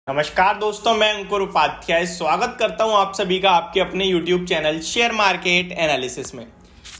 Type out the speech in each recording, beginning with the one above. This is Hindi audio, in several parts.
नमस्कार दोस्तों, मैं अंकुर उपाध्याय स्वागत करता हूं आप सभी का आपके अपने YouTube channel share market analysis में।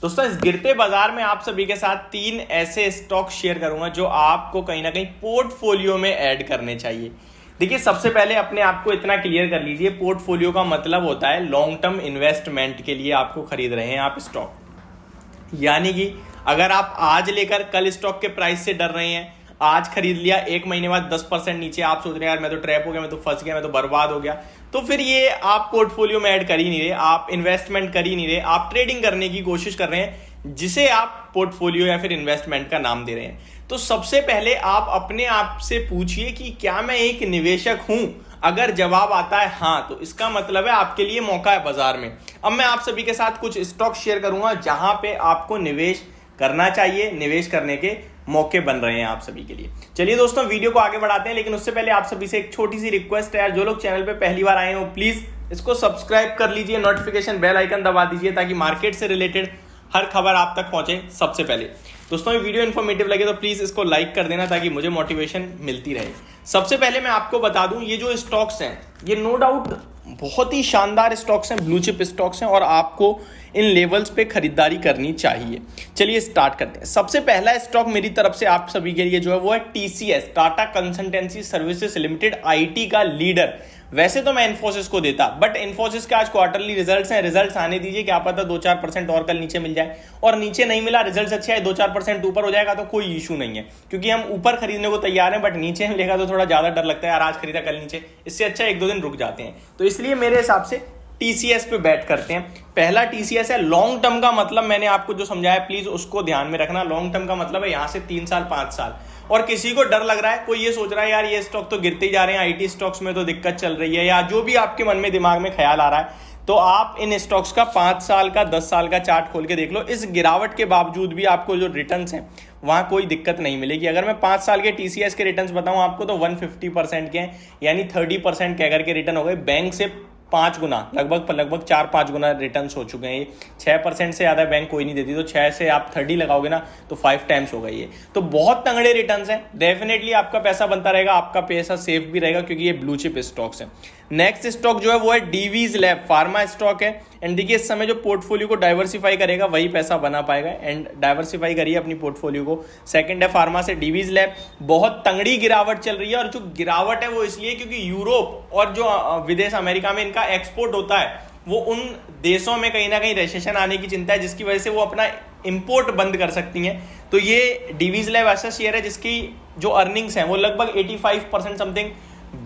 दोस्तों, इस गिरते बाजार में आप सभी के साथ 3 ऐसे स्टॉक शेयर करूंगा जो आपको कहीं ना कहीं पोर्टफोलियो में ऐड करने चाहिए। देखिए, सबसे पहले अपने आप को इतना क्लियर कर लीजिए, पोर्टफोलियो का मतलब होता है लॉन्ग टर्म इन्वेस्टमेंट के लिए आपको खरीद रहे हैं आप स्टॉक। यानी कि अगर आप आज लेकर कल स्टॉक के प्राइस से डर रहे हैं, आज खरीद लिया, 1 महीने बाद 10% नीचे आप सोच रहे हैं यार मैं तो ट्रैप हो गया, मैं तो फंस गया, मैं तो बर्बाद हो गया, तो फिर ये आप पोर्टफोलियो में ऐड कर ही नहीं रहे, आप इन्वेस्टमेंट कर ही नहीं रहे, आप ट्रेडिंग करने की कोशिश कर रहे हैं जिसे आप पोर्टफोलियो या फिर इन्वेस्टमेंट का नाम दे रहे हैं। तो सबसे पहले आप अपने आप से पूछिए कि क्या मैं एक निवेशक हूं। अगर जवाब आता है हाँ, तो इसका मतलब है आपके लिए मौका है बाजार में। अब मैं आप सभी के साथ कुछ स्टॉक शेयर करूंगा जहां पे आपको निवेश करना चाहिए, निवेश करने के मौके बन रहे हैं आप सभी के लिए। चलिए दोस्तों, वीडियो को आगे बढ़ाते हैं, लेकिन उससे पहले आप सभी से एक छोटी सी रिक्वेस्ट है यार, जो लोग चैनल पे पहली बार आए हो प्लीज इसको सब्सक्राइब कर लीजिए, नोटिफिकेशन बेल आइकन दबा दीजिए ताकि मार्केट से रिलेटेड हर खबर आप तक पहुंचे सबसे पहले। दोस्तों, ये वीडियो इन्फॉर्मेटिव लगे तो प्लीज इसको लाइक कर देना ताकि मुझे मोटिवेशन मिलती रहे। सबसे पहले मैं आपको बता दूं, ये जो स्टॉक्स हैं ये नो डाउट बहुत ही शानदार स्टॉक्स हैं, ब्लू चिप स्टॉक्स हैं और आपको इन लेवल्स पे खरीदारी करनी चाहिए। चलिए स्टार्ट करते हैं। सबसे पहला स्टॉक मेरी तरफ से आप सभी के लिए जो है वो है TCS, Tata consultancy services limited, IT का लीडर। वैसे तो मैं इन्फोसिस को देता, बट इन्फोसिस के आज क्वार्टरली रिजल्ट्स हैं, रिजल्ट्स आने दीजिए, क्या पता 2-4% और कल नीचे मिल जाए, और नीचे नहीं मिला, रिजल्ट्स अच्छे आए, 2-4% ऊपर हो जाएगा तो कोई इशू नहीं है, क्योंकि हम ऊपर खरीदने को तैयार हैं, बट नीचे मिलेगा तो थोड़ा ज्यादा डर लगता है यार, आज खरीदा कल नीचे, इससे अच्छा 1-2 दिन रुक जाते हैं। तो इसलिए मेरे हिसाब से TCS पे बैट करते हैं। पहला TCS है। लॉन्ग टर्म का मतलब मैंने आपको जो समझाया प्लीज उसको ध्यान में रखना। लॉन्ग टर्म का मतलब है यहां से 3 साल 5 साल। और किसी को डर लग रहा है, कोई ये सोच रहा है यार ये स्टॉक तो गिरते ही जा रहे हैं, IT स्टॉक्स में तो दिक्कत चल रही है, या जो भी आपके मन में दिमाग में ख्याल आ रहा है, तो आप इन स्टॉक्स का 5 साल का 10 साल का चार्ट खोल के देख लो। इस गिरावट के बावजूद भी आपको जो रिटर्न्स हैं वहां कोई दिक्कत नहीं मिलेगी। अगर मैं 5 साल के TCS के रिटर्न्स बताऊं आपको तो 150% के हैं, यानी 30% कैगर के रिटर्न हो गए। बैंक से 5 गुना, लगभग 4-5 गुना रिटर्न्स हो चुके हैं। ये 6% से ज्यादा बैंक कोई नहीं देती, तो 6 से आप 30 लगाओगे ना तो 5 टाइम्स हो गई है। तो बहुत तगड़े रिटर्न्स हैं, डेफिनेटली आपका पैसा बनता रहेगा, आपका पैसा सेफ भी रहेगा, क्योंकि ये ब्लू चिप स्टॉक्स हैं। नेक्स्ट स्टॉक जो है वो है डीवीज लैब, फार्मा स्टॉक है। एंड देखिए, इस समय जो पोर्टफोलियो को डाइवर्सिफाई करेगा वही पैसा बना पाएगा, एंड डाइवर्सिफाई करिए अपनी पोर्टफोलियो को। सेकंड है फार्मा से डीवीज लैब। बहुत तंगड़ी गिरावट चल रही है, और जो गिरावट है वो इसलिए क्योंकि यूरोप और जो विदेश अमेरिका में इनका एक्सपोर्ट होता है, वो उन देशों में कहीं ना कहीं रिसेशन आने की चिंता है, जिसकी वजह से वो अपना इंपोर्ट बंद कर सकती हैं। तो ये डीवीज लैब ऐसा शेयर है जिसकी जो अर्निंग्स हैं वो लगभग 85% समथिंग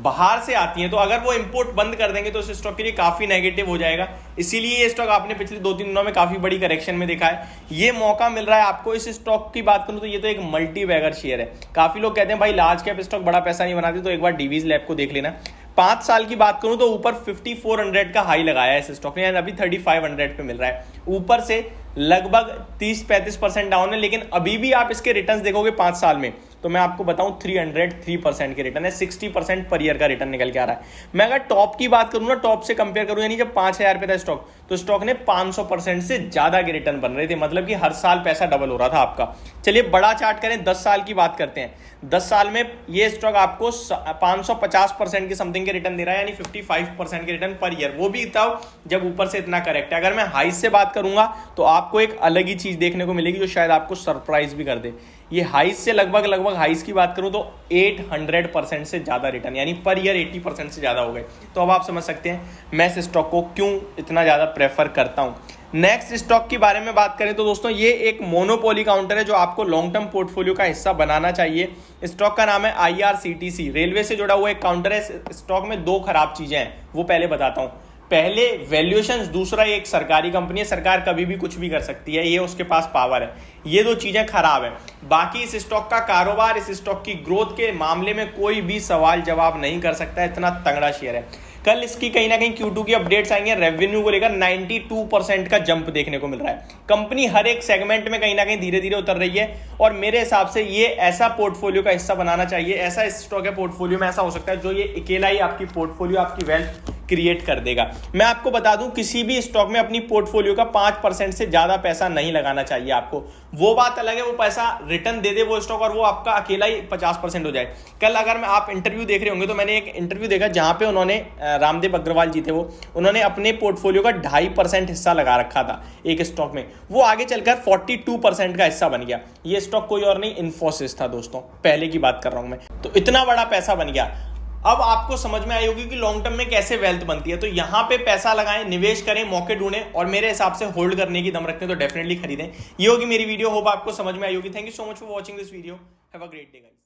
बाहर से आती हैं। तो अगर वो इंपोर्ट बंद कर देंगे तो इस स्टॉक के लिए काफी नेगेटिव हो जाएगा। इसीलिए ये स्टॉक आपने पिछले 2-3 दिनों में काफी बड़ी करेक्शन में देखा है। ये मौका मिल रहा है आपको। इस स्टॉक की बात करूं तो ये तो एक मल्टी बैगर शेयर है। काफी लोग कहते हैं भाई लार्ज कैप स्टॉक बड़ा पैसा नहीं बनाते, तो एक बार डीवीज लैब को देख लेना। 5 साल की बात करूं तो ऊपर 5400 का हाई लगाया है इस स्टॉक ने, अभी 3500 पे मिल रहा है। ऊपर से लगभग 30-35% डाउन है, लेकिन अभी भी आप इसके रिटर्न्स देखोगे 5 साल में तो मैं आपको बताऊं 303% के रिटर्न है, 60% पर ईयर का रिटर्न निकल के आ रहा है। मैं अगर टॉप की बात करूं ना, टॉप से कंपेयर करूं, यानी जब 5000 पे था स्टॉक, तो स्टॉक ने 500% से ज्यादा के रिटर्न बन रहे थे, मतलब कि हर साल पैसा डबल हो रहा था आपका। चलिए बड़ा चार्ट करें, 10 साल की बात करते हैं। 10 साल में ये स्टॉक आपको 550% के समथिंग के रिटर्न दे रहा है, यानी 55% के रिटर्न पर ईयर, वो भी तब जब ऊपर से इतना करेक्ट है। अगर मैं हाइस से बात करूंगा तो आपको एक अलग ही चीज देखने को मिलेगी जो शायद आपको सरप्राइज भी कर दे। ये हाइस से लगभग हाइस की बात करूं तो 800% से ज्यादा रिटर्न, यानी पर ईयर 80% से ज्यादा हो गए। तो अब आप समझ सकते हैं मैं इस स्टॉक को क्यों इतना ज्यादा प्रेफर करता हूं। नेक्स्ट स्टॉक के बारे में बात करें तो दोस्तों ये एक मोनोपोली काउंटर है जो आपको लॉन्ग टर्म पोर्टफोलियो का हिस्सा बनाना चाहिए। स्टॉक का नाम है IRCTC, रेलवे से जुड़ा हुआ एक काउंटर है। स्टॉक में 2 खराब चीजें हैं, वो पहले बताता हूं। पहले वैल्यूएशंस, दूसरा एक सरकारी कंपनी है, सरकार कभी भी कुछ भी कर सकती है, ये उसके पास पावर है। ये 2 चीजें खराब है। बाकी इस स्टॉक का कारोबार, इस स्टॉक की ग्रोथ के मामले में कोई भी सवाल जवाब नहीं कर सकता, इतना तगड़ा शेयर है। कल इसकी कहीं ना कहीं Q2 की अपडेट्स आएंगे, रेवेन्यू को लेकर 92% का जंप देखने को मिल रहा है। कंपनी हर एक सेगमेंट में कहीं ना कहीं धीरे धीरे उतर रही है, और मेरे हिसाब से ये ऐसा पोर्टफोलियो का हिस्सा बनाना चाहिए। ऐसा स्टॉक है पोर्टफोलियो में, ऐसा हो सकता है जो ये अकेला ही आपकी पोर्टफोलियो, आपकी वेल्थ क्रिएट कर देगा। मैं आपको बता दूं, किसी भी स्टॉक में अपनी पोर्टफोलियो का 5% से ज्यादा पैसा नहीं लगाना चाहिए आपको। वो बात अलग है, वो पैसा रिटर्न दे दे वो स्टॉक और वो आपका अकेला ही 50% हो जाए। कल अगर मैं आप इंटरव्यू देख रहे होंगे तो मैंने एक इंटरव्यू देखा जहां पे उन्होंने, रामदेव अग्रवाल जी थे वो, उन्होंने अपने पोर्टफोलियो का 2.5% हिस्सा लगा रखा था एक स्टॉक में, वो आगे चलकर 42% का हिस्सा बन गया। ये स्टॉक कोई और नहीं, इन्फोसिस था दोस्तों, पहले की बात कर रहा हूं मैं। तो इतना बड़ा पैसा बन गया। अब आपको समझ में आई होगी कि लॉन्ग टर्म में कैसे वेल्थ बनती है। तो यहां पे पैसा लगाएं, निवेश करें, मौके ढूंढें और मेरे हिसाब से होल्ड करने की दम रखते हैं तो डेफिनेटली खरीदें। ये होगी मेरी वीडियो, होप आपको समझ में आई होगी। Thank you so much for watching this video. Have a great day guys.